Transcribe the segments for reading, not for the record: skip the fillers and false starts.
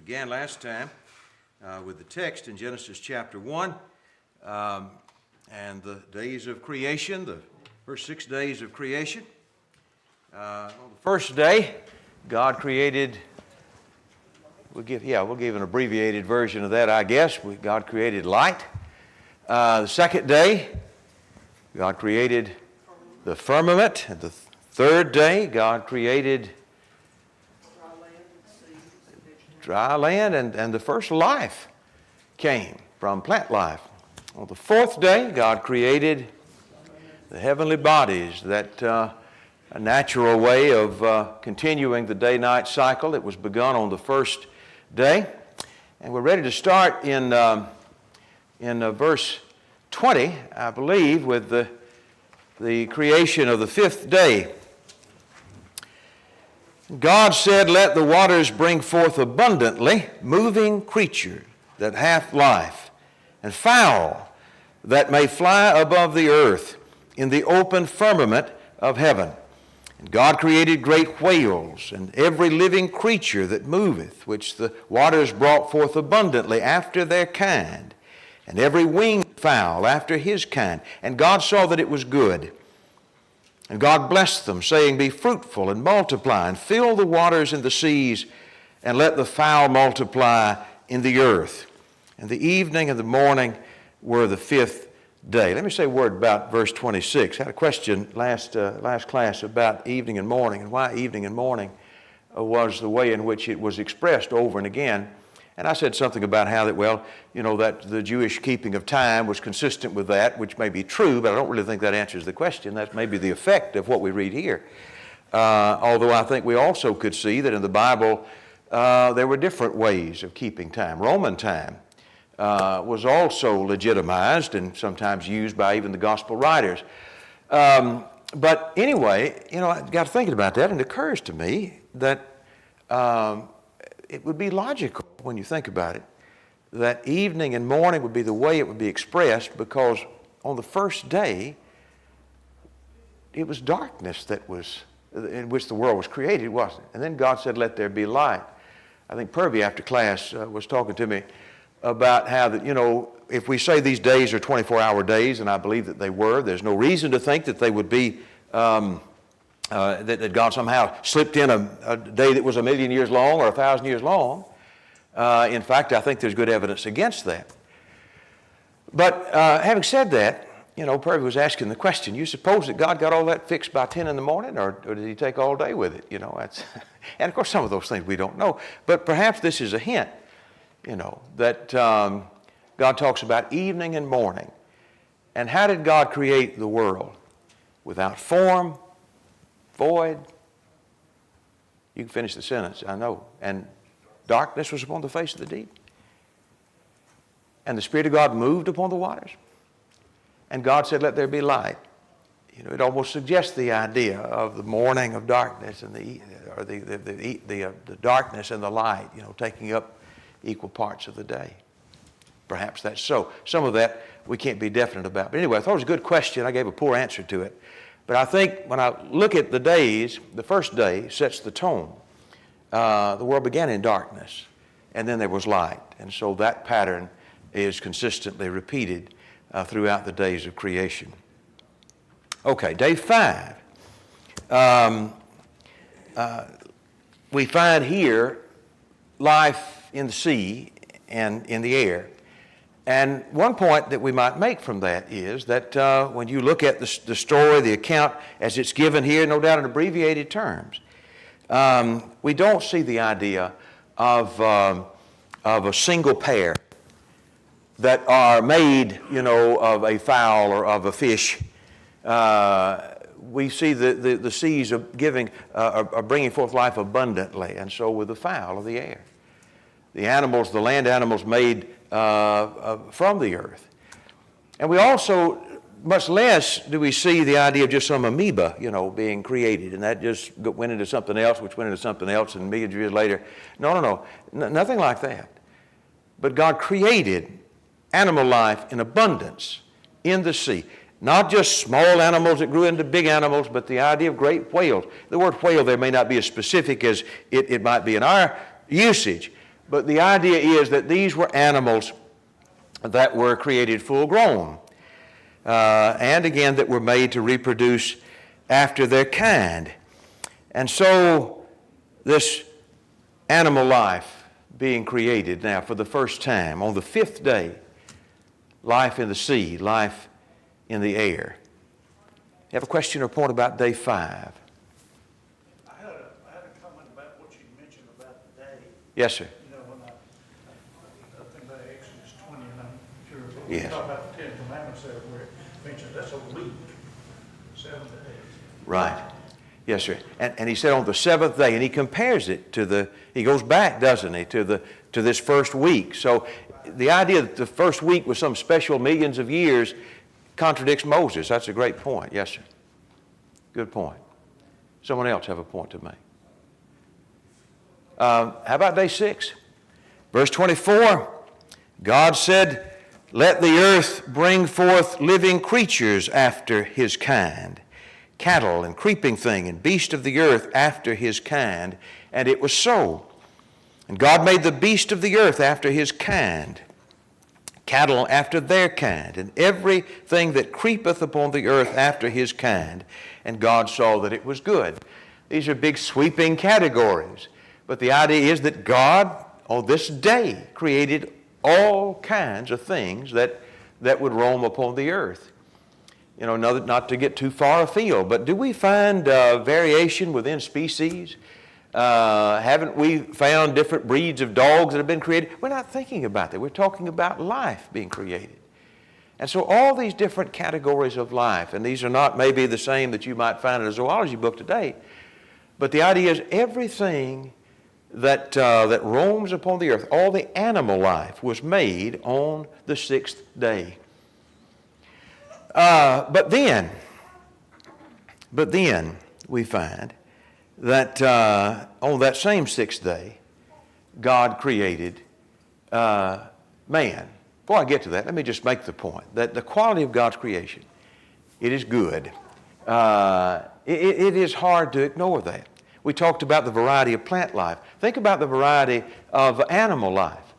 began last time with the text in Genesis chapter 1 and the days of creation, the first 6 days of creation. On the first day, God created, we'll give an abbreviated version of that, I guess. God created light. The second day, God created the firmament. And the third day, God created dry land, and the first life came from plant life. On the fourth day, God created the heavenly bodies, that a natural way of continuing the day-night cycle that was begun on the first day. And we're ready to start in verse 20, I believe, with the creation of the fifth day. God said, "Let the waters bring forth abundantly moving creatures that hath life, and fowl that may fly above the earth in the open firmament of heaven. And God created great whales, and every living creature that moveth, which the waters brought forth abundantly after their kind, and every winged fowl after his kind. And God saw that it was good. And God blessed them, saying, Be fruitful and multiply, and fill the waters and the seas, and let the fowl multiply in the earth. And the evening and the morning were the fifth day." Let me say a word about verse 26. I had a question last class about evening and morning, and why evening and morning was the way in which it was expressed over and again. And I said something about how that the Jewish keeping of time was consistent with that, which may be true, but I don't really think that answers the question. That's maybe the effect of what we read here. Although I think we also could see that in the Bible there were different ways of keeping time. Roman time was also legitimized and sometimes used by even the gospel writers. But anyway, I got thinking about that, and it occurs to me that it would be logical when you think about it, that evening and morning would be the way it would be expressed, because on the first day, it was darkness that was, in which the world was created, wasn't it? And then God said, "Let there be light." I think Purvey after class was talking to me about how that, if we say these days are 24-hour days, and I believe that they were, there's no reason to think that they would be that God somehow slipped in a day that was 1,000,000 years long or 1,000 years long. In fact, I think there's good evidence against that. But having said that, Purvey was asking the question, you suppose that God got all that fixed by 10 in the morning, or did he take all day with it? And of course some of those things we don't know. But perhaps this is a hint, that God talks about evening and morning. And how did God create the world? Without form, void. You can finish the sentence, I know. And darkness was upon the face of the deep. And the Spirit of God moved upon the waters. And God said, "Let there be light." It almost suggests the idea of the morning of darkness and the darkness and the light, taking up equal parts of the day. Perhaps that's so. Some of that we can't be definite about. But anyway, I thought it was a good question. I gave a poor answer to it. But I think when I look at the days, the first day sets the tone. The world began in darkness, and then there was light. And so that pattern is consistently repeated throughout the days of creation. Okay, day 5. We find here life in the sea and in the air. And one point that we might make from that is that when you look at the story, the account as it's given here, no doubt in abbreviated terms, we don't see the idea of a single pair that are made, of a fowl or of a fish. We see the seas are bringing forth life abundantly, and so with the fowl of the air. The animals, the land animals made from the earth. And we also, much less do we see the idea of just some amoeba, being created, and that just went into something else, which went into something else, and millions of years later. No, nothing like that. But God created animal life in abundance in the sea. Not just small animals that grew into big animals, but the idea of great whales. The word whale there may not be as specific as it might be in our usage, But the idea is that these were animals that were created full grown, and again that were made to reproduce after their kind. And so this animal life being created now for the first time on the fifth day, life in the sea, life in the air. You have a question or point about day 5? I had a comment about what you mentioned about the day. Yes, sir. You know, when I think about Exodus 20, and I'm sure Yes. we talk about the Ten Commandments there, where it mentions that's a week, 7 days. Right. Yes, sir. And he said on the seventh day, and he compares it to he goes back, doesn't he, to this first week. So the idea that the first week was some special millions of years contradicts Moses. That's a great point. Yes, sir. Good point. Someone else have a point to make. How about day 6? Verse 24, God said, "Let the earth bring forth living creatures after his kind, cattle and creeping thing and beast of the earth after his kind." And it was so. And God made the beast of the earth after his kind, cattle after their kind, and everything that creepeth upon the earth after his kind. And God saw that it was good. These are big sweeping categories. But the idea is that God, on this day, created all kinds of things that would roam upon the earth. You know, not to get too far afield, but do we find variation within species? Haven't we found different breeds of dogs that have been created? We're not thinking about that. We're talking about life being created. And so all these different categories of life, and these are not maybe the same that you might find in a zoology book today, but the idea is everything that roams upon the earth, all the animal life was made on the 6th day. But then we find that on that same 6th day, God created man. Before I get to that, let me just make the point that the quality of God's creation, it is good. It is hard to ignore that. We talked about the variety of plant life. Think about the variety of animal life.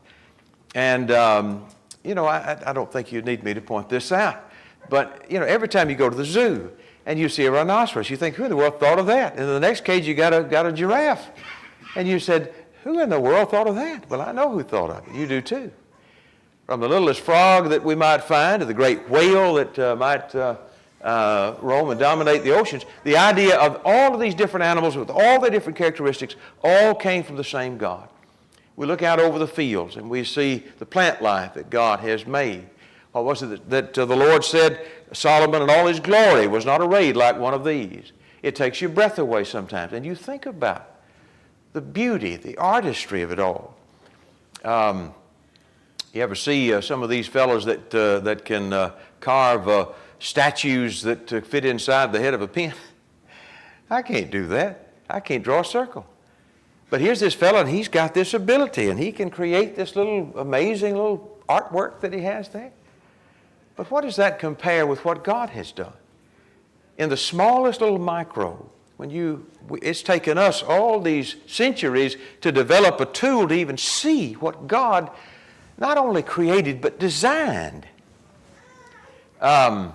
And, I don't think you need me to point this out. But, every time you go to the zoo and you see a rhinoceros, you think, who in the world thought of that? And in the next cage, you got a giraffe. And you said, who in the world thought of that? Well, I know who thought of it. You do too. From the littlest frog that we might find to the great whale that might roam and dominate the oceans, the idea of all of these different animals with all their different characteristics all came from the same God. We look out over the fields and we see the plant life that God has made. What was it that the Lord said, Solomon in all his glory was not arrayed like one of these? It takes your breath away sometimes. And you think about the beauty, the artistry of it all. You ever see some of these fellows that can carve statues that fit inside the head of a pin? I can't do that. I can't draw a circle. But here's this fellow, and he's got this ability, and he can create this little amazing little artwork that he has there. But what does that compare with what God has done? In the smallest little microbe, it's taken us all these centuries to develop a tool to even see what God not only created but designed. I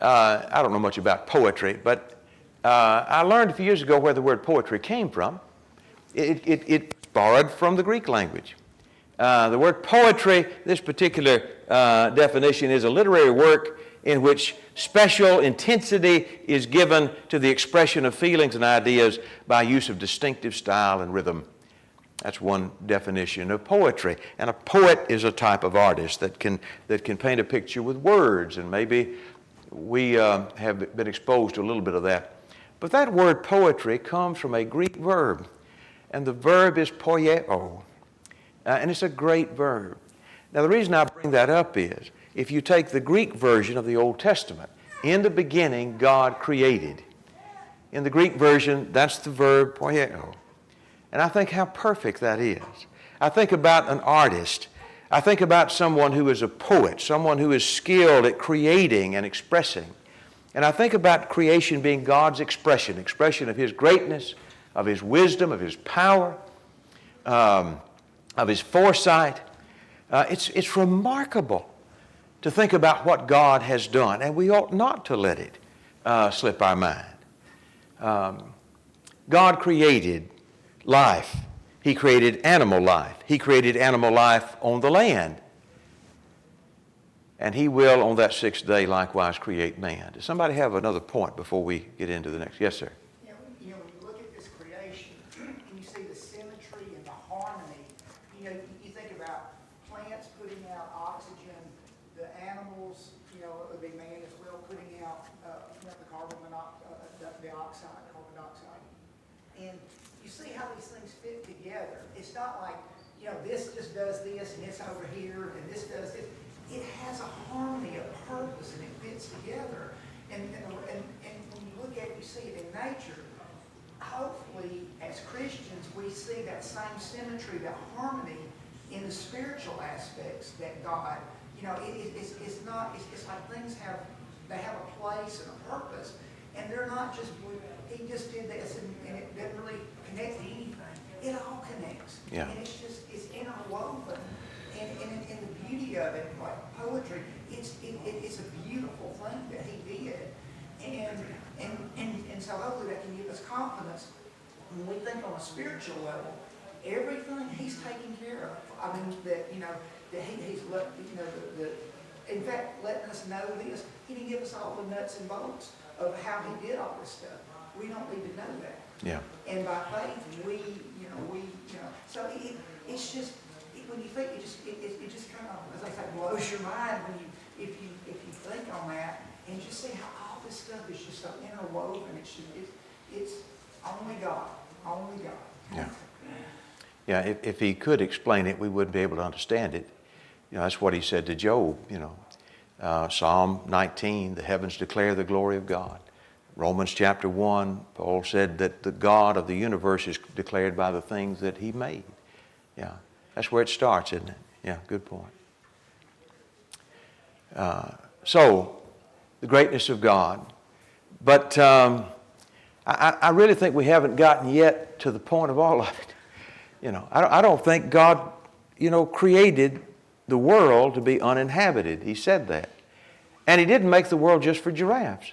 don't know much about poetry, but I learned a few years ago where the word poetry came from. It borrowed from the Greek language. The word poetry, this particular definition, is a literary work in which special intensity is given to the expression of feelings and ideas by use of distinctive style and rhythm. That's one definition of poetry. And a poet is a type of artist that can paint a picture with words, and maybe we have been exposed to a little bit of that. But that word poetry comes from a Greek verb, and the verb is poieo, and it's a great verb. Now the reason I bring that up is, if you take the Greek version of the Old Testament, in the beginning God created. In the Greek version, that's the verb poieo. And I think how perfect that is. I think about an artist. I think about someone who is a poet, someone who is skilled at creating and expressing. And I think about creation being God's expression of His greatness, of His wisdom, of His power. of His foresight. It's remarkable to think about what God has done, and we ought not to let it slip our mind. God created life. He created animal life. He created animal life on the land. And He will, on that sixth day, likewise create man. Does somebody have another point before we get into the next? Yes, sir. When you look at this creation, and you see the symmetry and the harmony, you think about plants putting out oxygen, the animals, it would be man as well, putting out the carbon dioxide. And you see how these things fit together. It's not like, this just does this and it's over here and this does this. It has a harmony, a purpose, and it fits together. And when you look at it, you see it in nature. Hopefully, as Christians, we see that same symmetry, that harmony in the spiritual aspects that God, it's like things have a place and a purpose, and they're not just, He just did this and it doesn't really connect to anything. It all connects. Yeah. And it's interwoven. And the beauty of it, like poetry, it's a beautiful thing that He did. And so hopefully that can give us confidence when we think on a spiritual level, everything He's taking care of. I mean, that He's let, in fact, letting us know this. He didn't give us all the nuts and bolts of how He did all this stuff. We don't need to know that. Yeah. And by faith, so it's just, when you think, it just kind of, as I say, blows your mind if you think on that and just see how all this stuff is just so interwoven. It's only God. Yeah. Yeah. If He could explain it, we wouldn't be able to understand it. That's what He said to Job. Psalm 19, the heavens declare the glory of God. Romans chapter 1, Paul said that the God of the universe is declared by the things that He made. Yeah. That's where it starts, isn't it? Yeah, good point. So, the greatness of God. But I really think we haven't gotten yet to the point of all of it. I don't think God, created the world to be uninhabited. He said that. And He didn't make the world just for giraffes.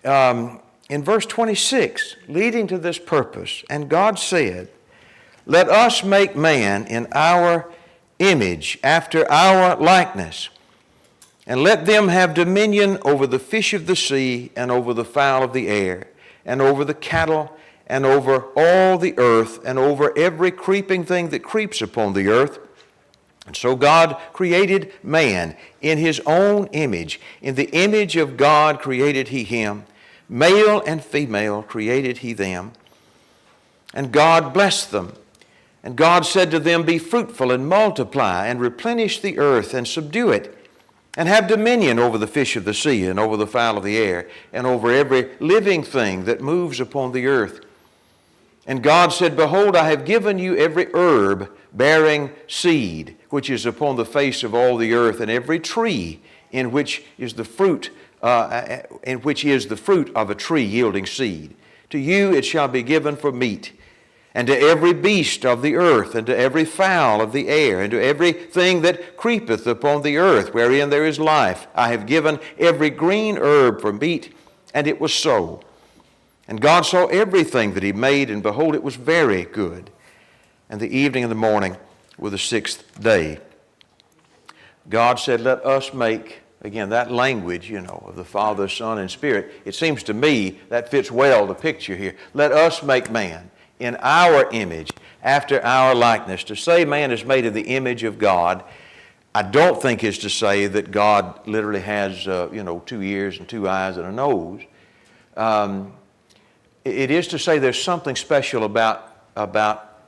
In verse 26, leading to this purpose, and God said, "Let us make man in our image, after our likeness, and let them have dominion over the fish of the sea, and over the fowl of the air, and over the cattle, and over all the earth, and over every creeping thing that creeps upon the earth." And so God created man in His own image. In the image of God created He him. Male and female created He them. And God blessed them. And God said to them, "Be fruitful and multiply, and replenish the earth, and subdue it, and have dominion over the fish of the sea, and over the fowl of the air, and over every living thing that moves upon the earth." And God said, "Behold, I have given you every herb bearing seed, which is upon the face of all the earth, and every tree in which is the fruit of a tree yielding seed. To you it shall be given for meat. And to every beast of the earth, and to every fowl of the air, and to every thing that creepeth upon the earth, wherein there is life, I have given every green herb for meat." And it was so. And God saw everything that He made, and behold, it was very good. And the evening and the morning were the sixth day. God said, "Let us make," again, that language, of the Father, Son, and Spirit. It seems to me that fits well the picture here. "Let us make man in our image, after our likeness." To say man is made in the image of God, I don't think is to say that God literally has, 2 ears and 2 eyes and a nose. It is to say there's something special about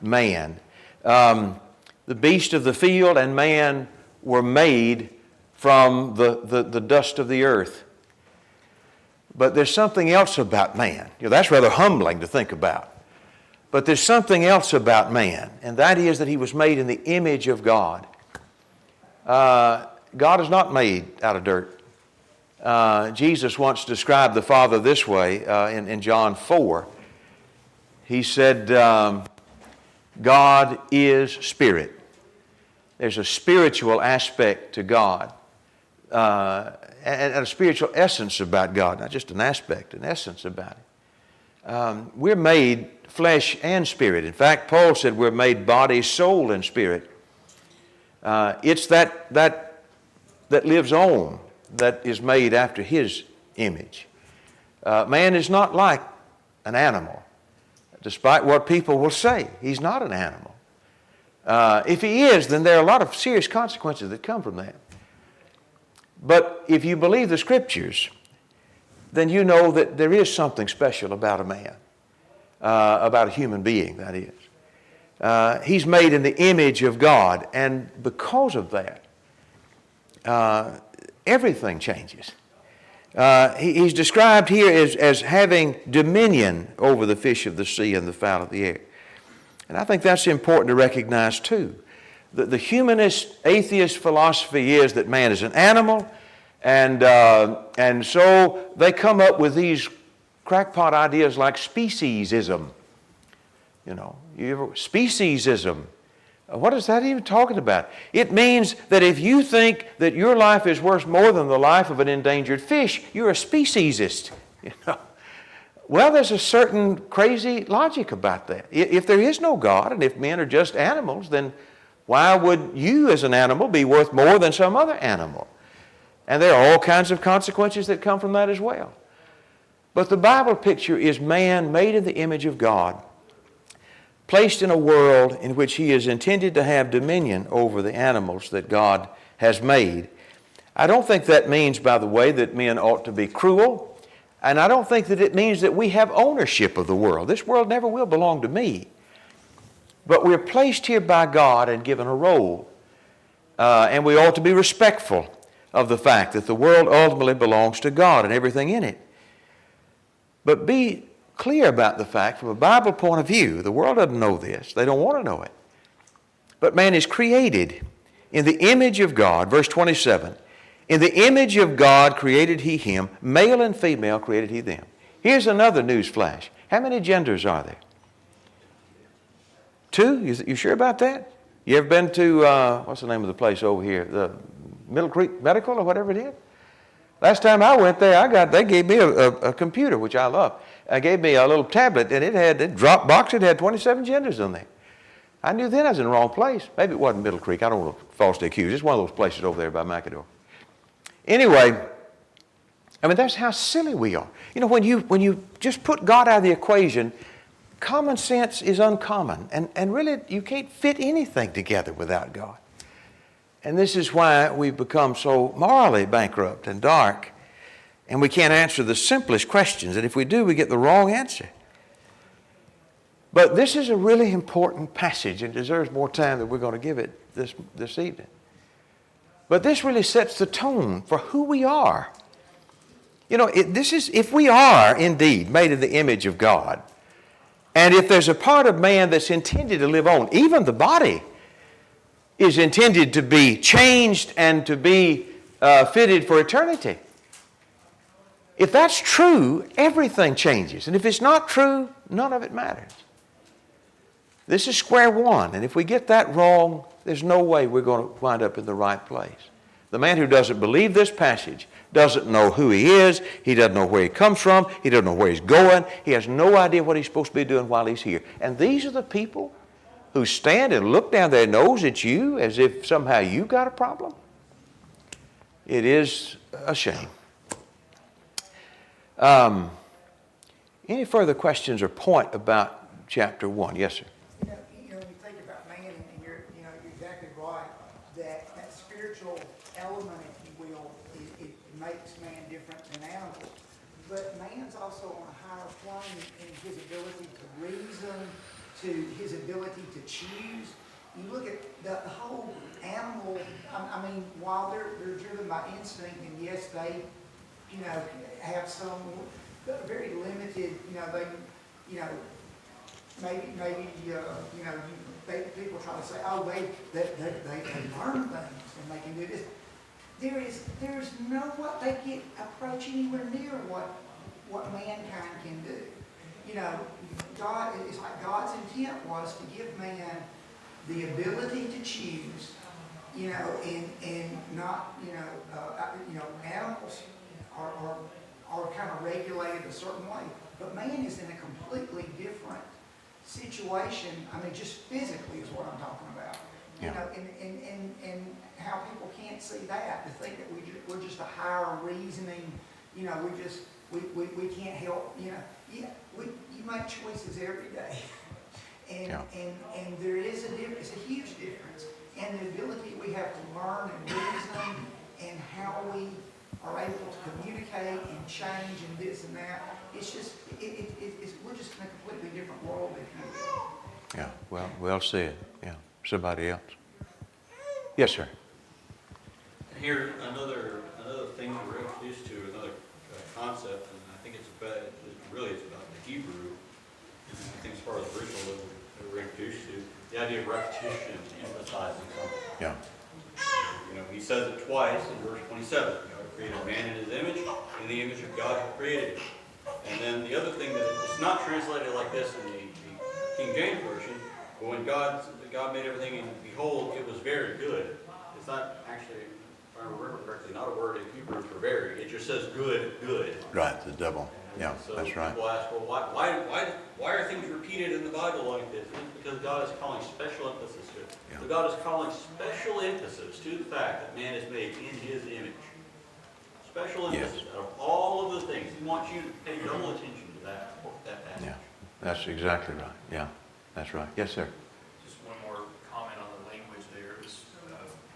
man. The beast of the field and man were made from the dust of the earth. But there's something else about man. That's rather humbling to think about. But there's something else about man, and that is that he was made in the image of God. God is not made out of dirt. Jesus once described the Father this way in John 4. He said, God is spirit. There's a spiritual aspect to God, and a spiritual essence about God, not just an aspect, an essence about it. We're made flesh and spirit. In fact, Paul said we're made body, soul, and spirit. It's that lives on, that is made after His image. Man is not like an animal, despite what people will say. He's not an animal. If he is, then there are a lot of serious consequences that come from that. But if you believe the Scriptures, then you know that there is something special about a man, about a human being, that is. He's made in the image of God, and because of that, everything changes. He's described here as having dominion over the fish of the sea and the fowl of the air. And I think that's important to recognize too. The humanist, atheist philosophy is that man is an animal, and so they come up with these crackpot ideas like speciesism. Speciesism. What is that even talking about? It means that if you think that your life is worth more than the life of an endangered fish, you're a speciesist. Well, there's a certain crazy logic about that. If there is no God, and if men are just animals, then why would you as an animal be worth more than some other animal? And there are all kinds of consequences that come from that as well. But the Bible picture is man made in the image of God, placed in a world in which he is intended to have dominion over the animals that God has made. I don't think that means, by the way, that men ought to be cruel. And I don't think that it means that we have ownership of the world. This world never will belong to me. But we're placed here by God and given a role. And we ought to be respectful of the fact that the world ultimately belongs to God and everything in it. But be clear about the fact, from a Bible point of view, the world doesn't know this. They don't want to know it. But man is created in the image of God. Verse 27. In the image of God created He him, male and female created He them. Here's another news flash. How many genders are there? 2? You sure about that? You ever been to, what's the name of the place over here? The Middle Creek Medical or whatever it is? Last time I went there, they gave me a computer, which I love. They gave me a little tablet, and it had a drop box. It had 27 genders on there. I knew then I was in the wrong place. Maybe it wasn't Middle Creek. I don't want to falsely accuse. It's one of those places over there by Macador. Anyway, I mean, that's how silly we are. When you just put God out of the equation, common sense is uncommon. And really, you can't fit anything together without God. And this is why we've become so morally bankrupt and dark, and we can't answer the simplest questions. And if we do, we get the wrong answer. But this is a really important passage and deserves more time than we're going to give it this evening. But this really sets the tone for who we are. If we are indeed made in the image of God, and if there's a part of man that's intended to live on, even the body is intended to be changed and to be fitted for eternity. If that's true, everything changes. And if it's not true, none of it matters. This is square one. And if we get that wrong, there's no way we're going to wind up in the right place. The man who doesn't believe this passage doesn't know who he is. He doesn't know where he comes from. He doesn't know where he's going. He has no idea what he's supposed to be doing while he's here. And these are the people who stand and look down their nose at you as if somehow you've got a problem. It is a shame. Any further questions or point about chapter 1? Yes, sir. When you think about man, and you're exactly right, that spiritual element, if you will, it makes man different than animals. But man's also on a higher plane in his ability to reason, to his ability to choose. You look at the whole animal, I mean, while they're driven by instinct, and yes, they, have some very limited, people try to say, oh, they learn things and they can do this. There's no what they get approach anywhere near what mankind can do. you know, God, it's like God's intent was to give man the ability to choose, you know, and not, animals are kind of regulated a certain way. But man is in a completely different situation. I mean, just physically is what I'm talking about. Yeah. You know, and how people can't see that, to think that we're just a higher reasoning, you know, we can't help, you know. Yeah, you make choices every day. And there is a difference, it's a huge difference. And the ability we have to learn and reason and how we are able to communicate and change and this and that. It's just, we're just in a completely different world, if you will. Yeah, well said. Yeah, somebody else. Yes, sir. Here, another thing that we're introduced to, another concept, and I think it's about the Hebrew. I think as far as the original that we're introduced to, the idea of repetition, emphasizing something. Yeah. You know, he says it twice in verse 27. God created man in his image, in the image of God he created him. And then the other thing that it's not translated like this in the King James Version, but when God made everything and behold, it was very good. It's not actually, if I remember correctly, not a word in Hebrew for very. It just says good. Right, the double. Yeah, so that's right. People ask, well, why are things repeated in the Bible like this? And it's because God is calling special emphasis to it. Yeah. So God is calling special emphasis to the fact that man is made in his image. Special emphasis out of all of the things. He wants you to pay double attention to that passage. Yeah, that's exactly right. Yeah, that's right. Yes, sir. Just one more comment on the language there. It was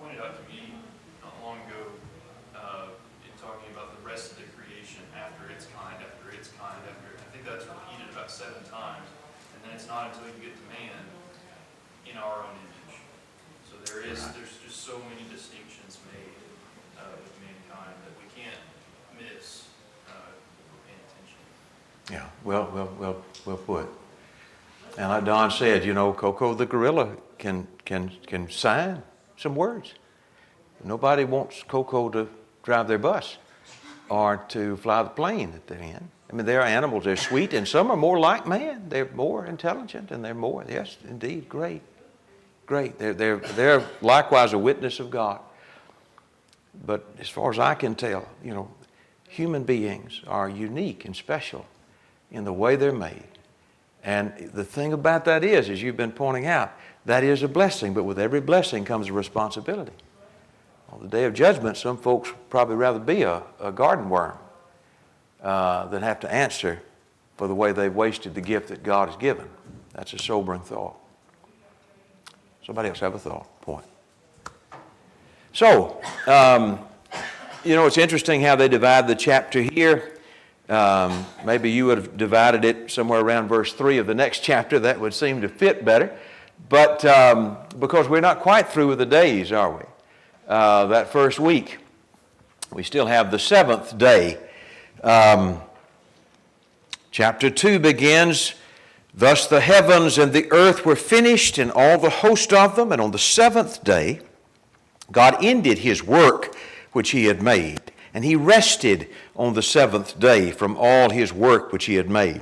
pointed out to me not long ago in talking about the rest of the creation after its kind, I think that's repeated about 7 times. And then it's not until you get to man in our own image. So there's just so many distinctions made with mankind that we can't miss if we're paying attention. Yeah, well put. And like Don said, you know, Coco the gorilla can sign some words. Nobody wants Coco to drive their bus or to fly the plane that they're in. I mean, there are animals, they're sweet, and some are more like man. They're more intelligent, and they're more, yes, indeed, great. They're likewise a witness of God. But as far as I can tell, you know, human beings are unique and special in the way they're made. And the thing about that is, as you've been pointing out, that is a blessing, but with every blessing comes a responsibility. On the day of judgment, some folks probably rather be a garden worm than have to answer for the way they've wasted the gift that God has given. That's a sobering thought. Somebody else have a point. So, you know, it's interesting how they divide the chapter here. Maybe you would have divided it somewhere around verse 3 of the next chapter. That would seem to fit better. But because we're not quite through with the days, are we? That first week, we still have the 7th day. Chapter 2 begins, thus the heavens and the earth were finished and all the host of them. And on the 7th day, God ended his work which he had made. And he rested on the 7th day from all his work which he had made.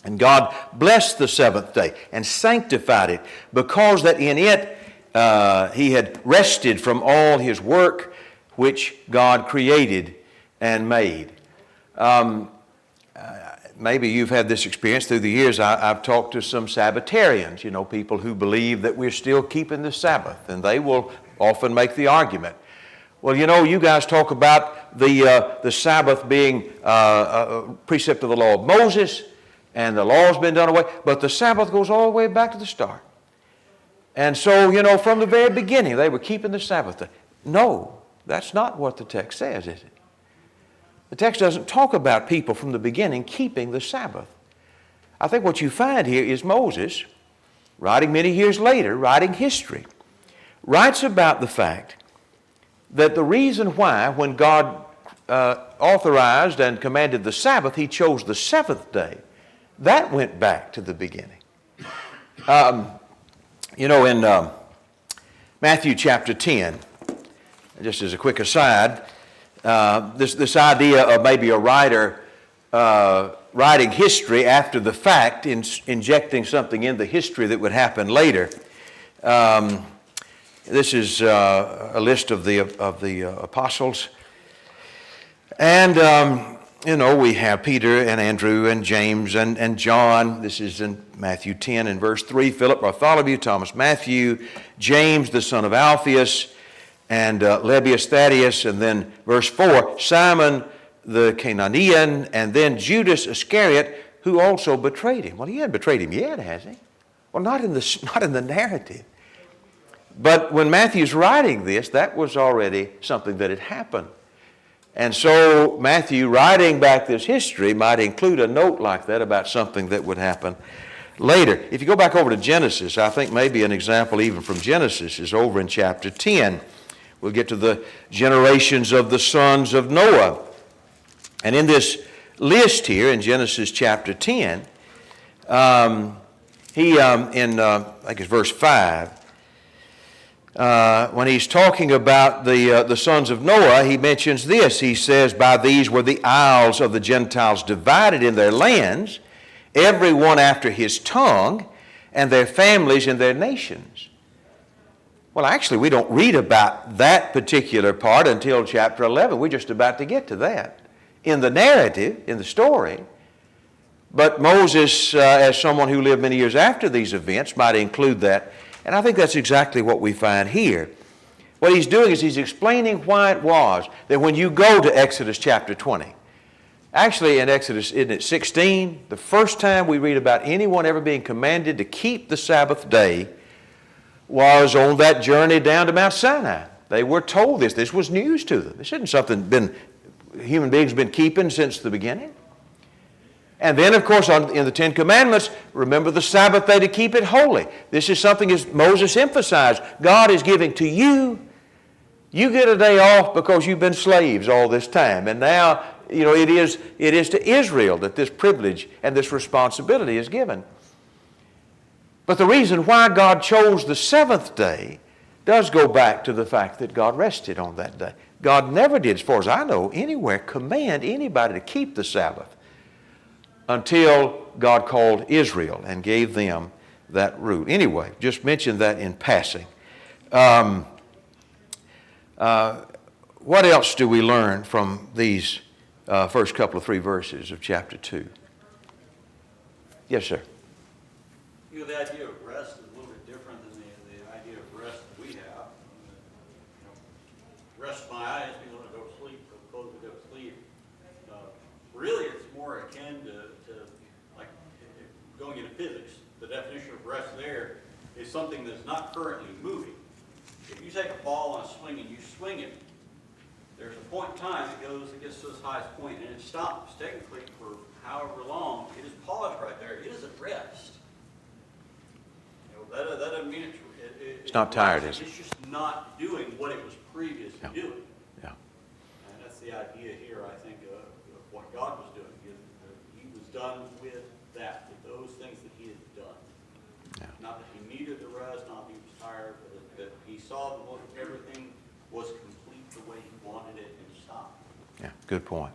And God blessed the 7th day and sanctified it, because that in it he had rested from all his work which God created and made. Maybe you've had this experience through the years. I've talked to some Sabbatarians, you know, people who believe that we're still keeping the Sabbath, and they will often make the argument, well, you know, you guys talk about the Sabbath being a precept of the law of Moses, and the law's been done away, but the Sabbath goes all the way back to the start. And so, you know, from the very beginning, they were keeping the Sabbath day. No, that's not what the text says, is it? The text doesn't talk about people from the beginning keeping the Sabbath. I think what you find here is Moses, writing many years later, writing history, writes about the fact that the reason why, when God authorized and commanded the Sabbath, he chose the 7th day, that went back to the beginning. You know, in Matthew chapter 10, just as a quick aside, this idea of maybe a writer writing history after the fact, injecting something in the history that would happen later. This is a list of the apostles. And, we have Peter and Andrew and James and John. This is in Matthew 10 and verse 3. Philip, Bartholomew, Thomas, Matthew, James, the son of Alphaeus, and Lebbaeus, Thaddeus. And then verse 4, Simon the Canaanian, and then Judas Iscariot, who also betrayed him. Well, he hadn't betrayed him yet, has he? Well, not in the narrative. But when Matthew's writing this, that was already something that had happened. And so Matthew, writing back this history, might include a note like that about something that would happen later. If you go back over to Genesis, I think maybe an example even from Genesis is over in chapter 10. We'll get to the generations of the sons of Noah. And in this list here in Genesis chapter 10, I think it's verse 5, when he's talking about the sons of Noah, he mentions this. He says, by these were the isles of the Gentiles divided in their lands, every one after his tongue, and their families and their nations. Well, actually, we don't read about that particular part until chapter 11. We're just about to get to that in the narrative, in the story. But Moses, as someone who lived many years after these events, might include that. And I think that's exactly what we find here. What he's doing is he's explaining why it was that when you go to Exodus chapter 20, actually in Exodus, isn't it 16, the first time we read about anyone ever being commanded to keep the Sabbath day was on that journey down to Mount Sinai. They were told this. This was news to them. This isn't something human beings have been keeping since the beginning. And then, of course, in the Ten Commandments, remember the Sabbath day to keep it holy. This is something, as Moses emphasized, God is giving to you. You get a day off because you've been slaves all this time. And now, it is to Israel that this privilege and this responsibility is given. But the reason why God chose the seventh day does go back to the fact that God rested on that day. God never did, as far as I know, anywhere command anybody to keep the Sabbath until God called Israel and gave them that route. Anyway, just mention that in passing. What else do we learn from these first couple of 3 verses of chapter 2? Yes, sir. The idea of rest is a little bit different than the idea of rest that we have. Rest my eyes, means when I go to sleep, close to go to sleep. Really, it's more akin to like going into physics. The definition of rest there is something that's not currently moving. If you take a ball on a swing and you swing it, there's a point in time it gets to its highest point and it stops. Technically, for however long, it is paused right there. It is at rest. That doesn't mean it's not tired, is it? It's just not doing what it was previously doing. Yeah. And that's the idea here, I think, of what God was doing. He was done with that, with those things that he had done. Yeah. Not that he needed the rest, not that he was tired, but that he saw that everything was complete the way he wanted it and stopped. Yeah, good point.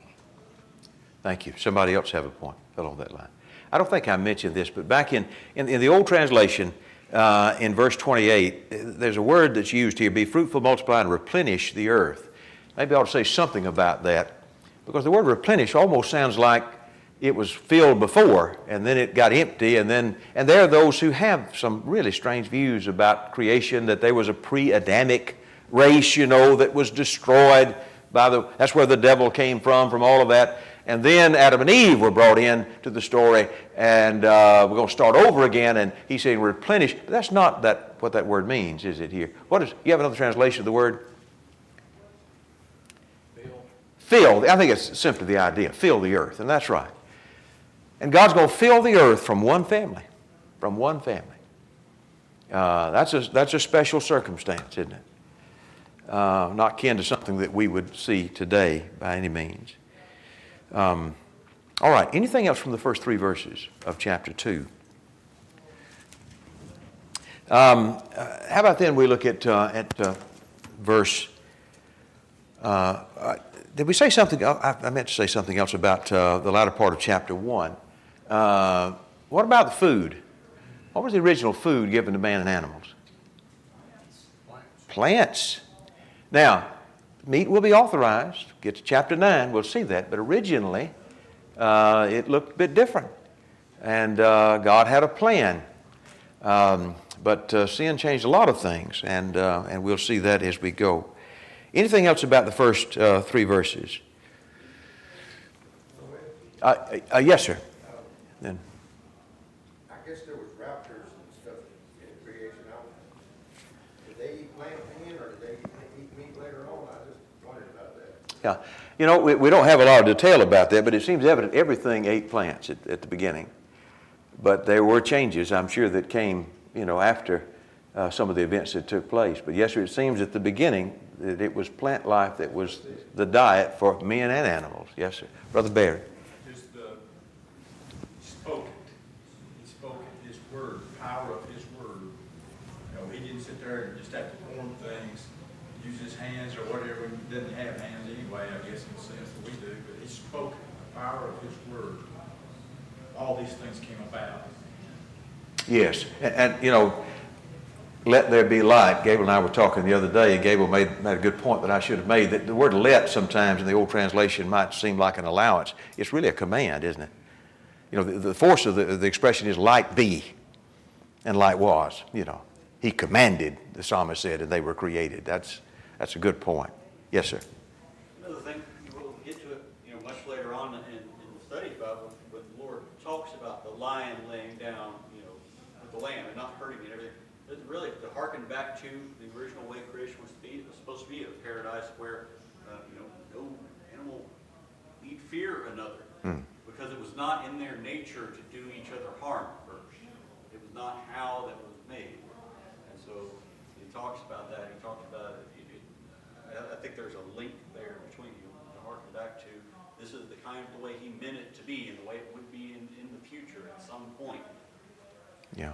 Thank you. Somebody else have a point along that line. I don't think I mentioned this, but back in the old translation, in verse 28, there's a word that's used here, be fruitful, multiply, and replenish the earth. Maybe I ought to say something about that, because the word replenish almost sounds like it was filled before, and then it got empty, and there are those who have some really strange views about creation, that there was a pre-Adamic race, that was destroyed that's where the devil came from all of that. And then Adam and Eve were brought in to the story, and we're going to start over again. And he's saying replenish. But that's not what that word means, is it here? You have another translation of the word? Fill. I think it's simply the idea. Fill the earth, and that's right. And God's going to fill the earth from one family. From one family. That's a special circumstance, isn't it? Not kin to something that we would see today by any means. All right, anything else from the first 3 verses of chapter 2? How about then we look at verse, did we say something? I meant to say something else about the latter part of chapter 1. What about the food? What was the original food given to man and animals? Plants. Now, meat will be authorized. Get to chapter 9, we'll see that. But originally, it looked a bit different. And God had a plan. But sin changed a lot of things, and we'll see that as we go. Anything else about the first 3 verses? Yes, sir. Then. I guess there was raptors and stuff in creation. Did they eat plant then, or did they eat meat later on? I just wondered about that. Yeah. You know, we don't have a lot of detail about that, but it seems evident everything ate plants at the beginning. But there were changes, I'm sure, that came, after some of the events that took place. But yes, sir, it seems at the beginning that it was plant life that was the diet for men and animals. Yes, sir. Brother Barry. Just he spoke his word, power of his word. He didn't sit there and just have to form things, use his hands or whatever. He doesn't have hands anyway, I guess, in the sense that we do. But he spoke the power of his word. All these things came about. Yes, and let there be light. Gabriel and I were talking the other day, and Gabriel made a good point that I should have made, that the word let sometimes in the old translation might seem like an allowance. It's really a command, isn't it? The force of the expression is light be, and light was. He commanded, the psalmist said, and they were created. That's a good point. Yes, sir. Another thing, we'll get to it, much later on in the study about when the Lord talks about the lion laying down, with the lamb and not hurting and everything. It's really to hearken back to the original way creation was to be. It was supposed to be a paradise where, no animal need fear another, because it was not in their nature to do each other harm first. It was not how that was made. And so he talks about that. He talks about it. I think there's a link there between you to harken back to. This is the way he meant it to be, and the way it would be in the future at some point. Yeah.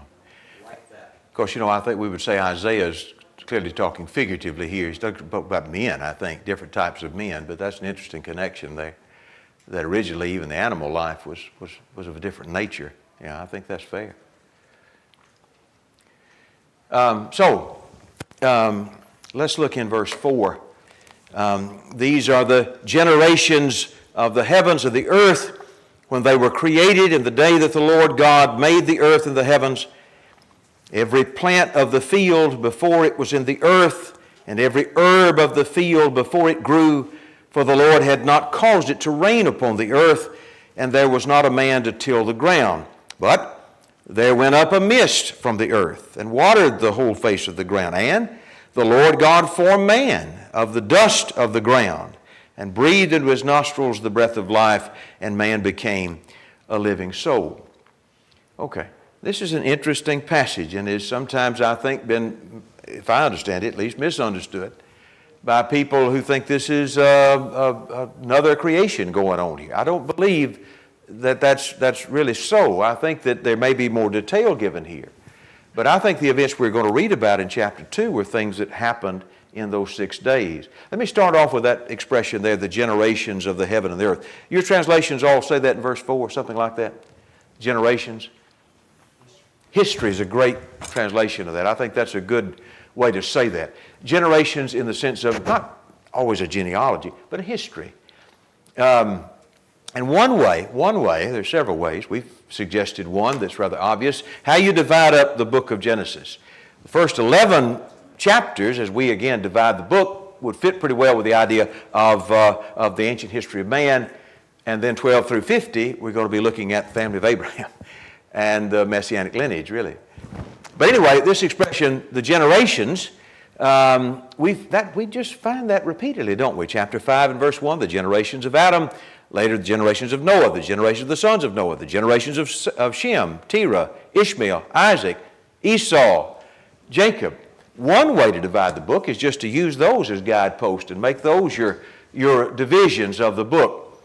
Like that. Of course, I think we would say Isaiah is clearly talking figuratively here. He's talking about men, I think, different types of men, but that's an interesting connection there, that originally even the animal life was of a different nature. Yeah, I think that's fair. Let's look in verse 4. These are the generations of the heavens and the earth when they were created in the day that the Lord God made the earth and the heavens. Every plant of the field before it was in the earth, and every herb of the field before it grew, for the Lord had not caused it to rain upon the earth, and there was not a man to till the ground. But there went up a mist from the earth, and watered the whole face of the ground. And the Lord God formed man of the dust of the ground, and breathed into his nostrils the breath of life, and man became a living soul. Okay, this is an interesting passage, and is sometimes, I think, been, if I understand it, at least misunderstood by people who think this is another creation going on here. I don't believe that that's really so. I think that there may be more detail given here. But I think the events we're going to read about in chapter 2 were things that happened in those 6 days. Let me start off with that expression there, the generations of the heaven and the earth. Your translations all say that in verse 4, something like that? Generations. History is a great translation of that. I think that's a good way to say that. Generations in the sense of not always a genealogy, but a history. And one way, there's several ways, we've suggested one that's rather obvious, how you divide up the book of Genesis. The first 11 chapters, as we again divide the book, would fit pretty well with the idea of the ancient history of man. And then 12 through 50, we're going to be looking at the family of Abraham and the messianic lineage, really. But anyway, this expression, the generations, we just find that repeatedly, don't we? Chapter 5 and verse 1, the generations of Adam. Later, the generations of Noah, the generations of the sons of Noah, the generations of Shem, Terah, Ishmael, Isaac, Esau, Jacob. One way to divide the book is just to use those as guideposts and make those your divisions of the book.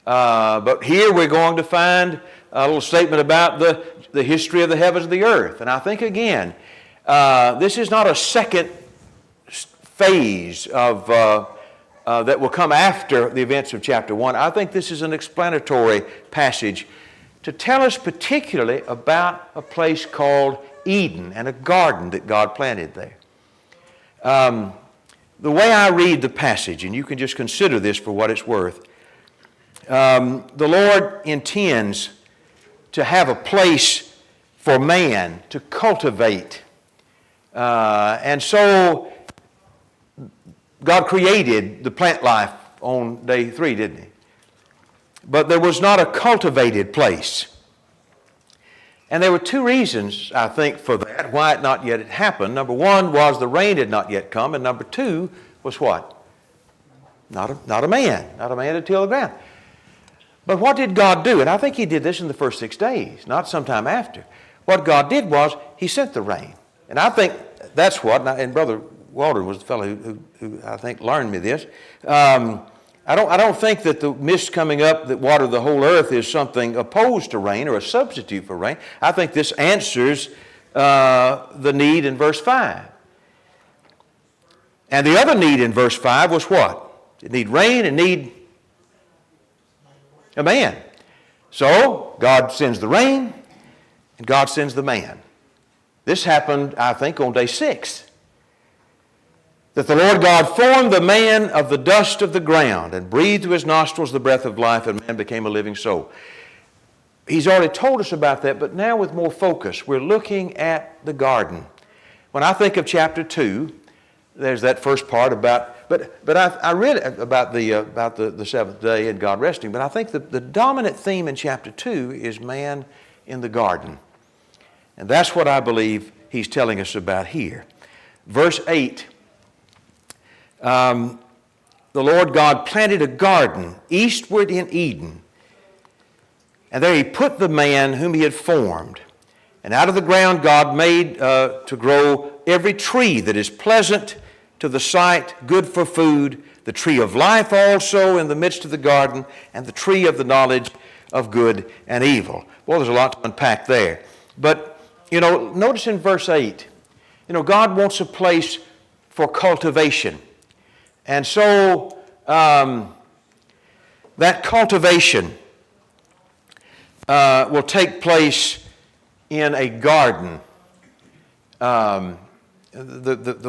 But here we're going to find a little statement about the history of the heavens and the earth. And I think, again, this is not a second phase of that will come after the events of chapter 1. I think this is an explanatory passage to tell us particularly about a place called Eden and a garden that God planted there. The way I read the passage, and you can just consider this for what it's worth, the Lord intends to have a place for man to cultivate. And so God created the plant life on day 3, didn't He? But there was not a cultivated place. And there were 2 reasons, I think, for that, why it not yet had happened. Number 1 was the rain had not yet come, and number 2 was what? Not a man to till the ground. But what did God do? And I think He did this in the first 6 days, not sometime after. What God did was He sent the rain. And I think that's what, and Brother Walter was the fellow who I think learned me this. I don't think that the mist coming up that watered the whole earth is something opposed to rain or a substitute for rain. I think this answers the need in verse 5. And the other need in verse 5 was what? It need rain and need a man. So God sends the rain and God sends the man. This happened, I think, on day 6. That the Lord God formed the man of the dust of the ground and breathed to his nostrils the breath of life, and man became a living soul. He's already told us about that, but now with more focus, we're looking at the garden. When I think of chapter 2, there's that first part about, but I read about the seventh day and God resting, but I think the dominant theme in chapter 2 is man in the garden. And that's what I believe he's telling us about here. Verse 8. The Lord God planted a garden eastward in Eden, and there He put the man whom He had formed. And out of the ground God made to grow every tree that is pleasant to the sight, good for food, the tree of life also in the midst of the garden, and the tree of the knowledge of good and evil. Well, there's a lot to unpack there. But, notice in verse 8, God wants a place for cultivation. And so that cultivation will take place in a garden. The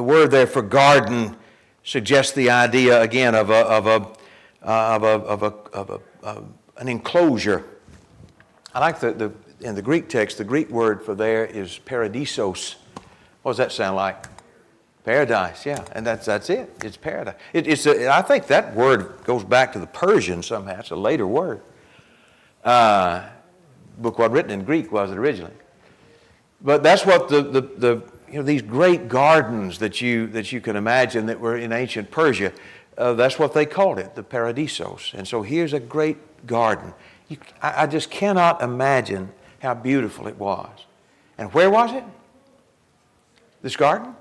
word there for garden suggests the idea again of an enclosure. I like in the Greek text, the Greek word for there is paradisos. What does that sound like? Paradise, yeah, and that's it. It's paradise. I think that word goes back to the Persian somehow. It's a later word. Book was written in Greek, was it originally? But that's what these great gardens that you can imagine that were in ancient Persia. That's what they called it, the paradisos. And so here's a great garden. I just cannot imagine how beautiful it was. And where was it? This garden?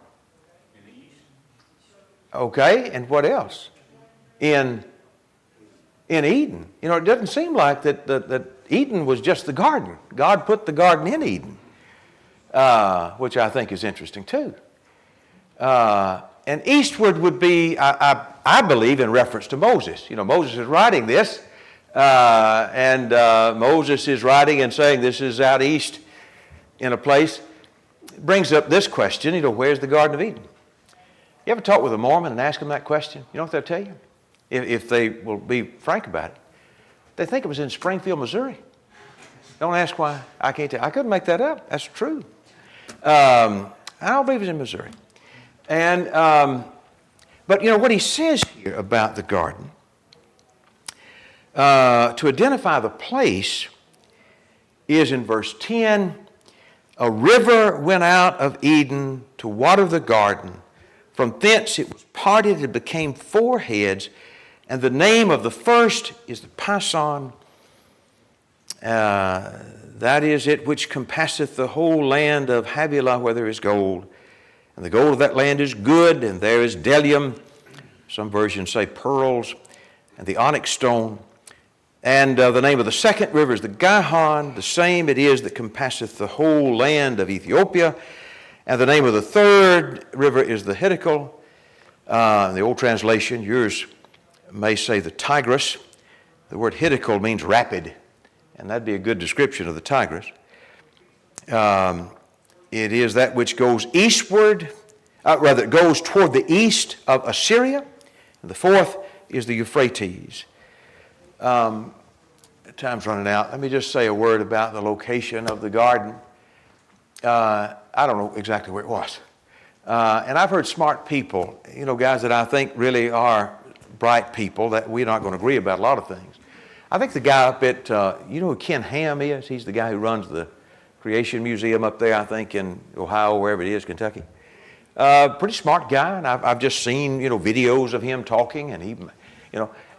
Okay, and what else? In Eden. It doesn't seem like that Eden was just the garden. God put the garden in Eden, which I think is interesting too. And eastward would be, I believe, in reference to Moses. Moses is writing this, and Moses is writing and saying this is out east in a place. It brings up this question, where's the Garden of Eden? You ever talk with a Mormon and ask them that question? You know what they'll tell you? If they will be frank about it. They think it was in Springfield, Missouri. Don't ask why. I can't tell. I couldn't make that up. That's true. I don't believe it was in Missouri. And but what he says here about the garden, to identify the place, is in verse 10. A river went out of Eden to water the garden. From thence it was parted and became 4 heads, and the name of the first is the Pison. That is it which compasseth the whole land of Havilah where there is gold. And the gold of that land is good, and there is bdellium, some versions say pearls, and the onyx stone. And the name of the second river is the Gihon, the same it is that compasseth the whole land of Ethiopia. And the name of the third river is the Hiddekel. The old translation, yours may say the Tigris. The word Hiddekel means rapid, and that'd be a good description of the Tigris. It is that which goes eastward, goes toward the east of Assyria. And the fourth is the Euphrates. Time's running out. Let me just say a word about the location of the garden. I don't know exactly where it was. And I've heard smart people, guys that I think really are bright people, that we're not going to agree about a lot of things. I think the guy up at, you know who Ken Ham is? He's the guy who runs the Creation Museum up there, I think, in Ohio, wherever it is, Kentucky. Pretty smart guy, and I've just seen, videos of him talking, and he,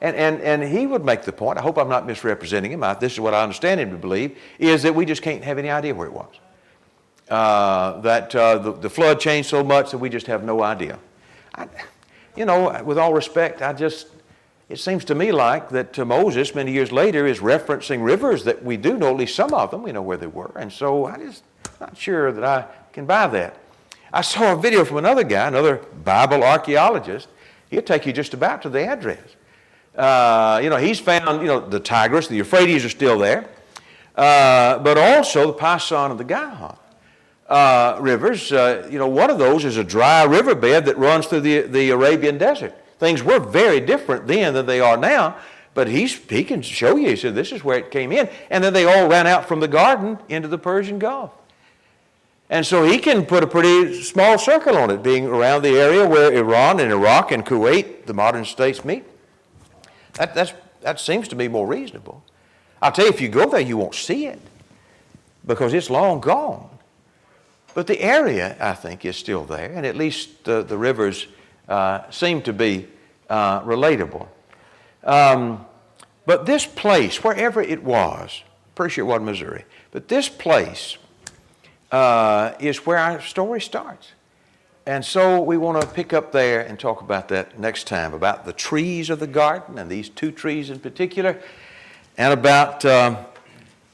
and he would make the point, I hope I'm not misrepresenting him, this is what I understand him to believe, is that we just can't have any idea where it was. The flood changed so much that we just have no idea. With all respect, it seems to me like that Moses, many years later, is referencing rivers that we do know, at least some of them, we know where they were. And so I'm just not sure that I can buy that. I saw a video from another guy, another Bible archaeologist. He'll take you just about to the address. He's found, the Tigris, the Euphrates are still there, but also the Pison and the Gihon rivers. One of those is a dry riverbed that runs through the Arabian desert. Things were very different then than they are now, but he can show you. He said, this is where it came in. And then they all ran out from the garden into the Persian Gulf. And so he can put a pretty small circle on it, being around the area where Iran and Iraq and Kuwait, the modern states, meet. That seems to me more reasonable. I'll tell you, if you go there, you won't see it because it's long gone. But the area, I think, is still there, and at least the rivers seem to be relatable. But this place, wherever it was, pretty sure it wasn't Missouri, but this place is where our story starts. And so we want to pick up there and talk about that next time, about the trees of the garden, and these two trees in particular, and about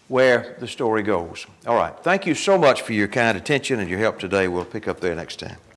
where the story goes. All right. Thank you so much for your kind attention and your help today. We'll pick up there next time.